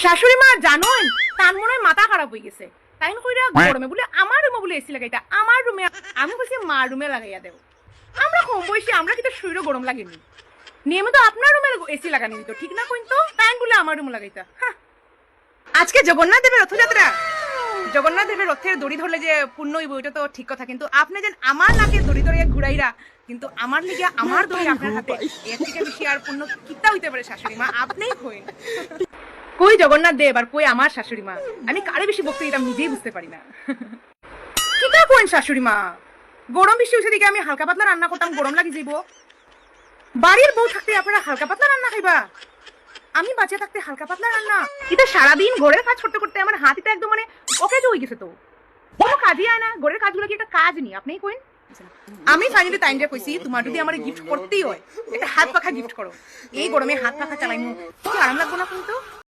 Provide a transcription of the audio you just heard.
শাশুড়ি মা জানুন তার মনে হয় মাথা খারাপ হয়ে গেছে, তাই কইরা গরমে বলে আমার রুমে বলে এসি লাগাইতা, আমার রুমে আমি কইছি মার রুমে লাগাইয়া দেও। আমরা কম বয়সী, আমরা কিন্তু শরীরে গরম লাগেনি, নিয়মিত আপনার রুমে এসি লাগানি দিত, ঠিক না কইন তো, তাই বলে আমার রুমে লাগাইতা। আজকে জগন্নাথ দেবের রথযাত্রা, জগন্নাথ দেবের রথের দড়ি ধরলে যে পুণ্য হইব ওইটা তো ঠিক কথা, কিন্তু আপনি যেন আমার নাকে দড়ি ধরে ঘুরাইরা, কিন্তু আমার লিগে আমার দড়ি আপনার হাতে, এর থেকে বেশি আর পুণ্য কিতা হইতে পারে শাশুড়ি মা, আপনিই কইন। কই জগন্নাথ দেব আর কই আমার শাশুড়ি মা, আমি কারে বেশি বকতে এটা নিজেই বুঝতে পারি না। কিতা কইন শাশুড়ি মা, গরম বেশি হইছে দিকে আমি হালকা পাতলা রান্না করতাম, গরম লাগি যাইব। বাড়ির বউ থাকতে আপনারা হালকা পাতলা রান্না খাইবা, আমি বাঁচে থাকতে হালকা পাতলা রান্না, এটা সারাদিন ঘরের কাজ করতে করতে আমার হাতিটা একদম মানে ওকে হয়ে গেছে, তো কোনো কাজই আয় না, ঘরের কাজগুলো কি একটা কাজ নি, আপনিই কইন। আমি ফাইনালি টাইমটা কইছি তোমার যদি আমার গিফট করতেই হয় একটা হাত পাখা গিফট করো, এই গরমে হাত পাখা চালাইমু কি আরাম লাগবো না কিন্তু।